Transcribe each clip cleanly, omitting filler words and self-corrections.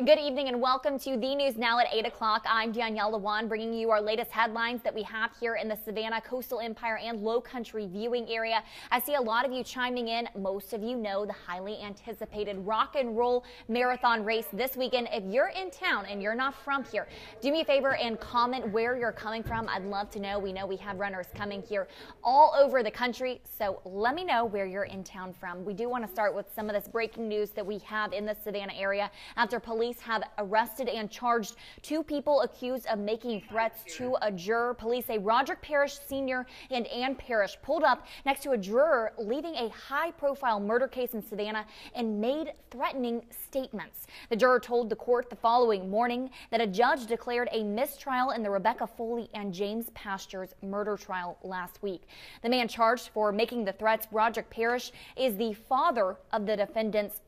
Good evening and welcome to the news now at 8 o'clock. I'm Danielle Lewan, bringing you our latest headlines that we have here in the Savannah, Coastal Empire and Low Country viewing area. I see a lot of you chiming in. Most of you know the highly anticipated rock and roll marathon race this weekend. If you're in town and you're not from here, do me a favor and comment where you're coming from. I'd love to know. We know we have runners coming here all over the country, so let me know where you're in town from. We do want to start with some of this breaking news that we have in the Savannah area after police have arrested and charged two people accused of making threats to a juror. Police say Roderick Parrish Sr. and Ann Parrish pulled up next to a juror leading a high-profile murder case in Savannah and made threatening statements. The juror told the court the following morning that a judge declared a mistrial in the Rebecca Foley and James Pastures murder trial last week. The man charged for making the threats, Roderick Parrish, is the father of the defendants,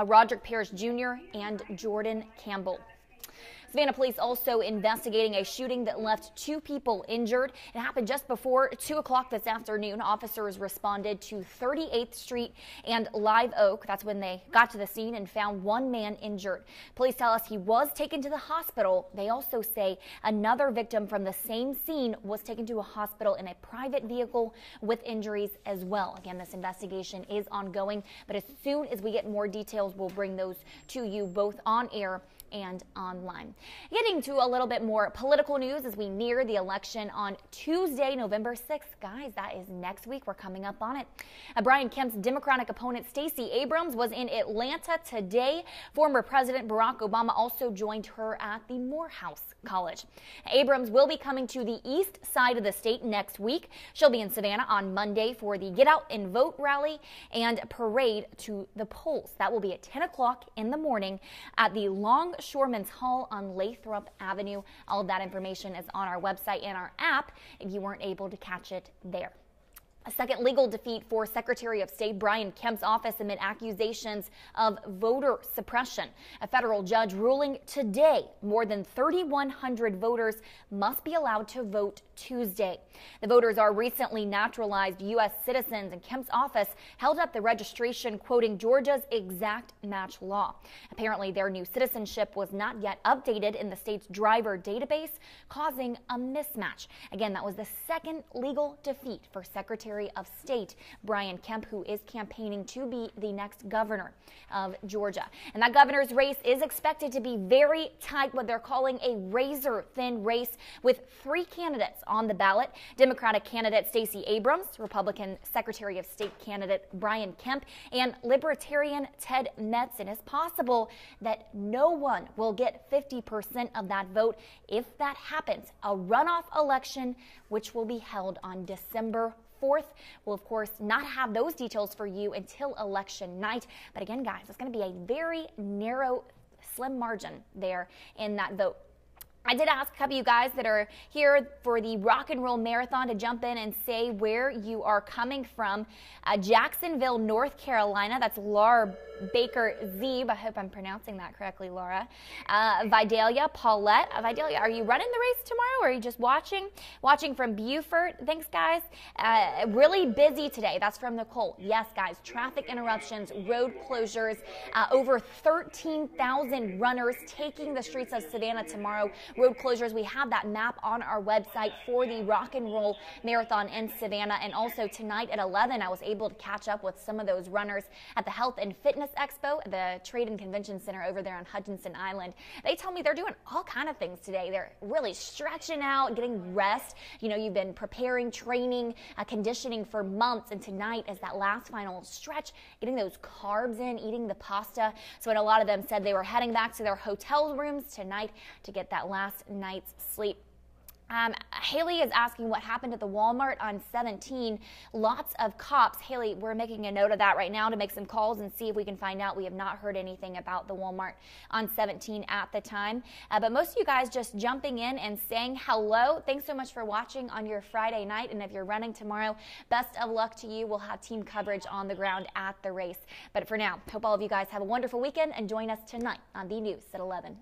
Roderick Parrish Jr. and Jordan Campbell. Savannah police also investigating a shooting that left two people injured. It happened just before 2 o'clock this afternoon. Officers responded to 38th Street and Live Oak. That's when they got to the scene and found one man injured. Police tell us he was taken to the hospital. They also say another victim from the same scene was taken to a hospital in a private vehicle with injuries as well. Again, this investigation is ongoing, but as soon as we get more details, we'll bring those to you both on air and online. Getting to a little bit more political news as we near the election on Tuesday, November 6th. Guys, that is next week. We're coming up on it. Brian Kemp's Democratic opponent Stacey Abrams was in Atlanta today. Former President Barack Obama also joined her at the Morehouse College. Abrams will be coming to the east side of the state next week. She'll be in Savannah on Monday for the Get Out and Vote rally and parade to the polls. That will be at 10 o'clock in the morning at the Longshoremen's Hall on Lathrop Avenue. All of that information is on our website and our app if you weren't able to catch it there. A second legal defeat for Secretary of State Brian Kemp's office amid accusations of voter suppression. A federal judge ruling today more than 3,100 voters must be allowed to vote Tuesday. The voters are recently naturalized U.S. citizens, and Kemp's office held up the registration, quoting Georgia's exact match law. Apparently, their new citizenship was not yet updated in the state's driver database, causing a mismatch. Again, that was the second legal defeat for Secretary of State Brian Kemp, who is campaigning to be the next governor of Georgia. And that governor's race is expected to be very tight, what they're calling a razor-thin race, with three candidates on the ballot: Democratic candidate Stacey Abrams, Republican Secretary of State candidate Brian Kemp, and Libertarian Ted Metz. And it's possible that no one will get 50% of that vote. If that happens, a runoff election, which will be held on December 4th. We'll, of course, not have those details for you until election night. But again, guys, it's going to be a very narrow, slim margin there in that vote. I did ask a couple of you guys that are here for the Rock and Roll Marathon to jump in and say where you are coming from. Jacksonville, North Carolina. That's Laura Baker Zeeb. I hope I'm pronouncing that correctly, Laura. Vidalia, Paulette. Vidalia, are you running the race tomorrow, or are you just watching? Watching from Beaufort. Thanks, guys. Really busy today. That's from Nicole. Yes, guys. Traffic interruptions, road closures. Over 13,000 runners taking the streets of Savannah tomorrow. Road closures. We have that map on our website for the Rock and Roll Marathon in Savannah. And also tonight at 11, I was able to catch up with some of those runners at the Health and Fitness Expo at the Trade and Convention Center over there on Hutchinson Island. They told me they're doing all kind of things today. They're really stretching out, getting rest. You know, you've been preparing, training, conditioning for months, and tonight is that last final stretch, getting those carbs in, eating the pasta. So, and a lot of them said they were heading back to their hotel rooms tonight to get that last night's sleep. Haley is asking what happened at the Walmart on 17. Lots of cops. Haley, we're making a note of that right now to make some calls and see if we can find out. We have not heard anything about the Walmart on 17 at the time. But most of you guys just jumping in and saying hello. Thanks so much for watching on your Friday night. And if you're running tomorrow, best of luck to you. We'll have team coverage on the ground at the race. But for now, hope all of you guys have a wonderful weekend and join us tonight on the news at 11.